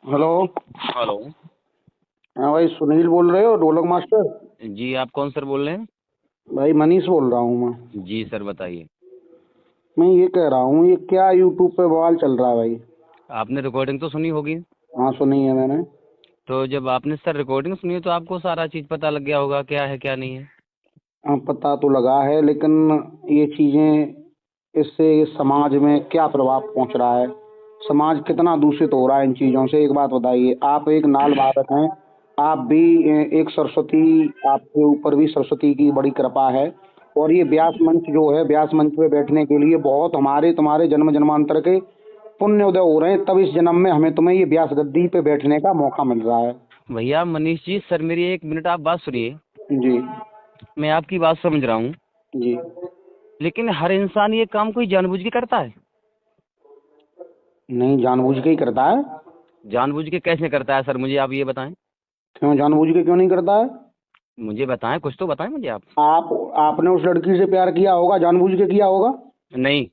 Hello. Hello. हाँ भाई, सुनील बोल रहे हो, ढोलक मास्टर? जी, आप कौन सर बोल रहे हैं? भाई मनीष बोल रहा हूँ मैं। जी सर, बताइए। मैं ये कह रहा हूँ, ये क्या यूट्यूब पे बवाल चल रहा है भाई? आपने रिकॉर्डिंग तो सुनी होगी। हाँ, सुनी है मैंने। तो जब आपने सर रिकॉर्डिंग सुनी है तो आपको सारा चीज़ पता लग गया होगा क्या है क्या नहीं है। हाँ, पता तो लगा है, लेकिन ये चीज़ें, इससे समाज में क्या प्रभाव पहुंच रहा है? समाज कितना दूषित हो रहा है इन चीज़ों से? एक बात बताइए, आप एक नाल वादक हैं। आप भी एक सरस्वती, आपके ऊपर भी सरस्वती की बड़ी कृपा है। और ये व्यास मंच जो है, व्यास मंच पे बैठने के लिए बहुत हमारे तुम्हारे जन्म जन्मांतर के पुण्य उदय हो रहे हैं, तब इस जन्म में हमें तुम्हें ये व्यास गद्दी पे बैठने का मौका मिल रहा है। भैया मनीष जी, सर मेरी एक मिनट आप बात सुनिए। जी। मैं आपकी बात समझ रहा हूँ, जी। लेकिन हर इंसान ये काम कोई जानबूझ के करता है? नहीं, जानबूझ के ही करता है। जानबूझ के कैसे करता है सर, मुझे आप ये बताएं। क्यों जानबूझ के क्यों नहीं करता है? मुझे बताएं, कुछ तो बताएं मुझे आप। आप आपने उस लड़की से प्यार किया होगा, जानबूझ के किया होगा? नहीं।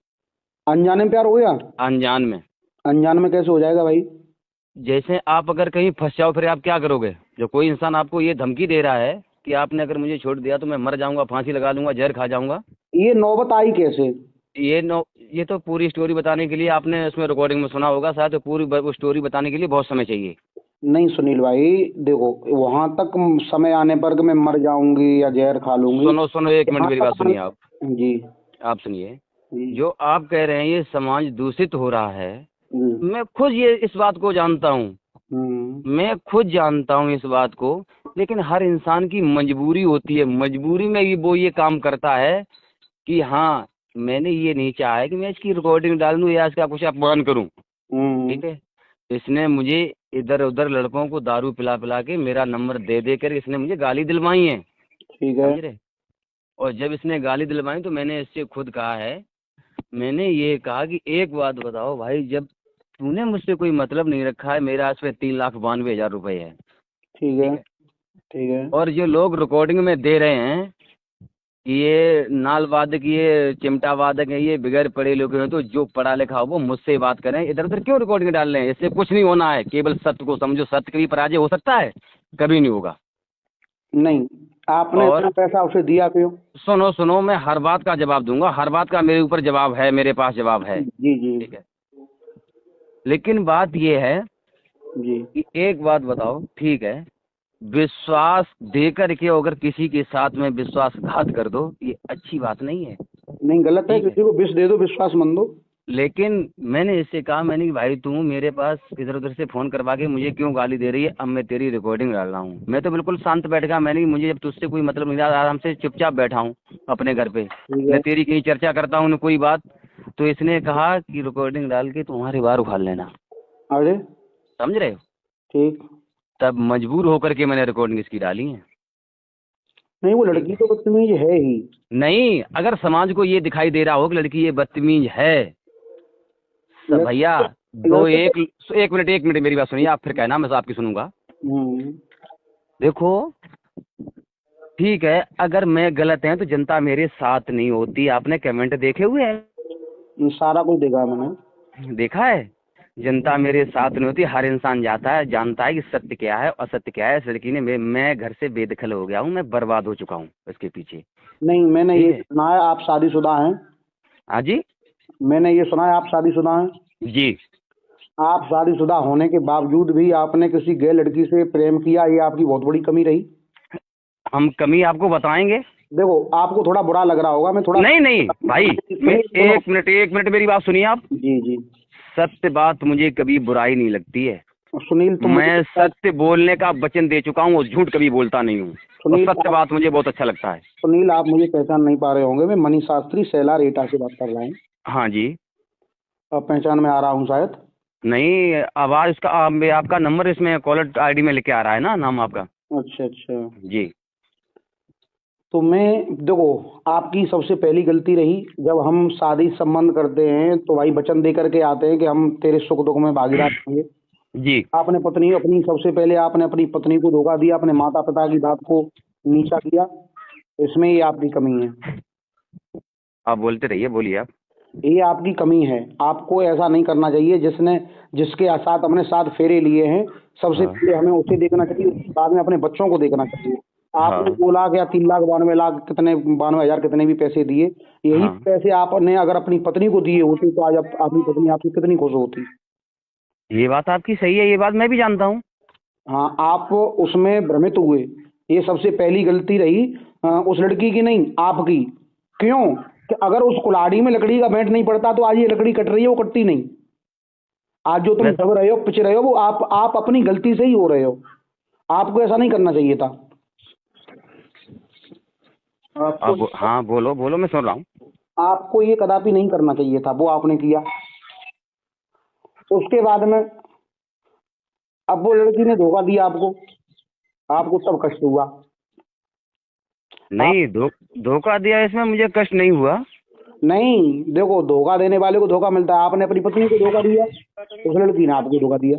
अनजाने में प्यार हो गया? अनजान में। अनजान में कैसे हो जाएगा भाई? जैसे आप अगर कहीं फंस जाओ फिर आप क्या करोगे? जो कोई इंसान आपको ये धमकी दे रहा है कि आपने अगर मुझे छोड़ दिया तो मैं मर जाऊंगा, फांसी लगा लूंगा, जहर खा जाऊंगा। ये नौबत आई कैसे? ये नो ये तो पूरी स्टोरी बताने के लिए आपने उसमें रिकॉर्डिंग में सुना होगा शायद, तो पूरी वो स्टोरी बताने के लिए बहुत समय चाहिए। नहीं सुनील भाई, देखो, वहां तक समय आने पर कि मैं मर जाऊंगी या जहर खा लूंगी, सुनो सुनो, एक मिनट यहाँ मेरी बात तक सुनिए आप। जी। आप सुनिए। जी। जो आप कह रहे हैं ये समाज दूषित हो रहा है, जी। मैं खुद ये इस बात को जानता हूँ। हम्म। मैं खुद जानता हूँ इस बात को। लेकिन हर इंसान की मजबूरी होती है, मजबूरी में ही वो ये काम करता है कि हाँ, मैंने ये नहीं चाहा है कि मैं इसकी रिकॉर्डिंग डाल दूं या इसका कुछ अपमान करूं। हम्म। ठीक है। इसने मुझे इधर उधर लड़कों को दारू पिला पिला के मेरा नंबर दे दे कर इसने मुझे गाली दिलवाई है। ठीक है। समझ रहे? और जब इसने गाली दिलवाई तो मैंने इससे खुद कहा है, मैंने ये कहा कि एक बात बताओ भाई, जब तूने मुझसे कोई मतलब नहीं रखा है, मेरा इस पे 3,92,000 रुपए है। ठीक है। ठीक है। ठीक है। और जो लोग रिकॉर्डिंग में दे रहे हैं कि ये नाल वादक, ये चिमटा वादक है, ये बगैर पढ़े लिखे हैं, तो जो पढ़ा लिखा हो वो मुझसे बात करें, इधर उधर क्यों रिकॉर्डिंग डाल रहे हैं? इससे कुछ नहीं होना है, केवल सत्य को समझो। सत्य कभी पराजय हो सकता है? कभी नहीं होगा। नहीं, आपने और इतना पैसा उसे दिया क्यों? सुनो सुनो, मैं हर बात का जवाब दूंगा, हर बात का मेरे ऊपर जवाब है, मेरे पास जवाब है। जी। जी। ठीक है। लेकिन बात ये है जी। कि एक बात बताओ, ठीक है, विश्वास देकर के अगर किसी के साथ में विश्वासघात कर दो, ये अच्छी बात नहीं है। नहीं, गलत है, ठीक है। किसी को विष दे दो, विश्वास मन दो। लेकिन मैंने इससे कहा, मैंने कि भाई तू मेरे पास इधर उधर से फोन करवा के मुझे क्यों गाली दे रही है? अब मैं तेरी रिकॉर्डिंग डाल रहा हूँ। मैं तो बिल्कुल शांत बैठ गया, मैंने कि मुझे जब तुझसे कोई मतलब नहीं रहा, आराम से चुपचाप बैठा हूँ अपने घर पे, ठीक न है। तेरी कहीं चर्चा करता हूँ न कोई बात। तो इसने कहा कि रिकॉर्डिंग डाल के तुम्हारे बार उखाड़ लेना। अरे। समझ रहे हो? ठीक। तब मजबूर होकर के मैंने रिकॉर्डिंग इसकी डाली है। नहीं, वो ठीक लड़की है। तो बदतमीज है ही। नहीं, अगर समाज को ये दिखाई दे रहा हो कि लड़की ये बदतमीज है, सब भैया, लड़के दो लड़के तो। एक मिनट मेरी बात सुनिए, आप फिर कहना मैं तो आपकी सुनूंगा। हम्म। देखो, ठीक है, अगर मैं गलत है तो जनता मेरे साथ नहीं होती। आपने कमेंट देखे हुए हैं? सारा कुछ देखा मैंने। देखा है? जनता मेरे साथ नहीं होती। हर इंसान जाता है, जानता है कि सत्य क्या है असत्य क्या है। इस लड़की ने मैं घर से बेदखल हो गया हूँ, मैं बर्बाद हो चुका हूँ इसके पीछे। नहीं, मैंने ठीक ये है। सुना है आप शादीशुदा हैं। हाँ जी। मैंने ये सुना है आप शादीशुदा हैं। जी। आप शादीशुदा होने के बावजूद भी आपने किसी गैर लड़की से प्रेम किया, ये आपकी बहुत बड़ी कमी रही। हम कमी आपको बताएंगे। देखो, आपको थोड़ा बुरा लग रहा होगा, मैं थोड़ा। नहीं नहीं भाई, मैं सुनिए, सुनो। एक मिनट मेरी बात सुनिए आप। जी। जी। सत्य बात मुझे कभी बुराई नहीं लगती है। सुनील, तुम मुझे मैं सत्य बोलने का वचन दे चुका हूँ और झूठ कभी बोलता नहीं हूँ। और सुनील सत्य आप बात मुझे बहुत अच्छा लगता है। सुनील, आप मुझे पहचान नहीं पा रहे होंगे, मैं मनीष शास्त्री सैलार एटा से बात कर रहा हूँ। हाँ जी। अब पहचान में आ रहा हूँ शायद। नहीं, आवाज का आपका नंबर इसमें कॉलर आईडी में लेके आ रहा है ना, नाम आपका। अच्छा अच्छा। जी। तो मैं, देखो, आपकी सबसे पहली गलती रही। जब हम शादी संबंध करते हैं तो भाई वचन दे करके आते हैं कि हम तेरे सुख दुख में भागीदार होंगे। जी। आपने पत्नी अपनी सबसे पहले आपने अपनी पत्नी को धोखा दिया, अपने माता पिता की बात को नीचा किया। इसमें ही आपकी कमी है। आप बोलते रहिए, बोलिए आप। ये आपकी कमी है। आपको ऐसा नहीं करना चाहिए। जिसके साथ अपने साथ फेरे लिए हैं, सबसे हाँ पहले हमें उसे देखना चाहिए, उसके बाद में अपने बच्चों को देखना चाहिए। आपने हाँ 2 लाख या 3,92,00,000 कितने 92,000 कितने भी पैसे दिए, यही हाँ। पैसे आपने अगर अपनी पत्नी को दिए होते तो आज आपकी पत्नी आपकी कितनी खुश होती। ये बात आपकी सही है, ये बात मैं भी जानता हूँ। हाँ, आप उसमें भ्रमित हुए। ये सबसे पहली गलती रही उस लड़की की नहीं, आपकी। क्यों? कि अगर उस कुल्हाड़ी में लकड़ी का बैंट नहीं पड़ता तो आज ये लकड़ी कट रही है, वो कटती नहीं। आज जो तुम मैं दब रहे हो, पिच रहे हो, वो आप अपनी गलती से ही हो रहे हो। आपको ऐसा नहीं करना चाहिए था। आपको अब हाँ, बोलो बोलो, मैं सुन रहा हूँ। आपको ये कदापि नहीं करना चाहिए था, वो आपने किया। उसके बाद में अब वो लड़की ने धोखा दिया आपको, आपको तब कष्ट हुआ। आप नहीं, धोखा दिया इसमें मुझे कष्ट नहीं हुआ। नहीं, देखो, धोखा देने वाले को धोखा मिलता है। आपने अपनी पत्नी को धोखा दिया, उस लड़की ने आपको धोखा दिया।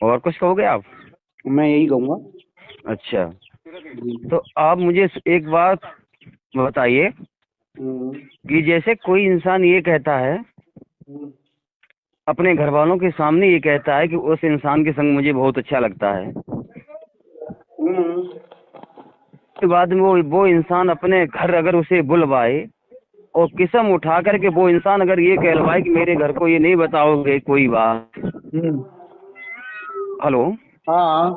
और कुछ कहोगे आप? मैं यही कहूंगा। अच्छा, जी। तो आप मुझे एक बात बताइए हम्म, कि जैसे कोई इंसान ये कहता है, हम्म, अपने घर वालों के सामने ये कहता है कि उस इंसान के संग मुझे बहुत अच्छा लगता है, हम्म, उसके बाद में वो इंसान अपने घर अगर उसे बुलवाए और कसम उठा करके वो इंसान अगर ये कहलवाए कि मेरे घर को ये नहीं बताओगे कोई बात। हम्म। हेलो, हाँ,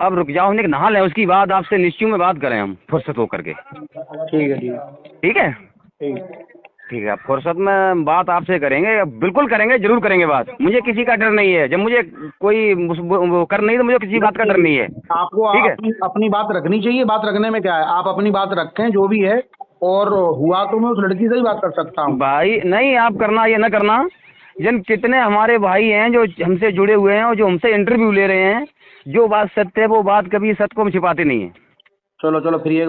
अब रुक जाओ, हम एक नहा लें, उसकी बाद आपसे निश्चय में बात करें हम फुर्सत होकर के। ठीक है, ठीक है, ठीक है, ठीक। ठीक है, फुर्सत में बात आपसे करेंगे, बिल्कुल करेंगे, जरूर करेंगे बात। मुझे किसी का डर नहीं है, जब मुझे कोई वो कर नहीं तो मुझे किसी बात का डर नहीं है। आपको ठीक है, अपनी बात रखनी चाहिए। बात रखने में क्या है, आप अपनी बात रखें जो भी है। और हुआ तो मैं उस लड़की से ही बात कर सकता हूँ। भाई नहीं, आप करना ये ना करना। जन कितने हमारे भाई हैं जो हमसे जुड़े हुए हैं और जो हमसे इंटरव्यू ले रहे हैं, जो बात सत्य है वो बात कभी सत्य को हम छिपाते नहीं है। चलो चलो, फिर एक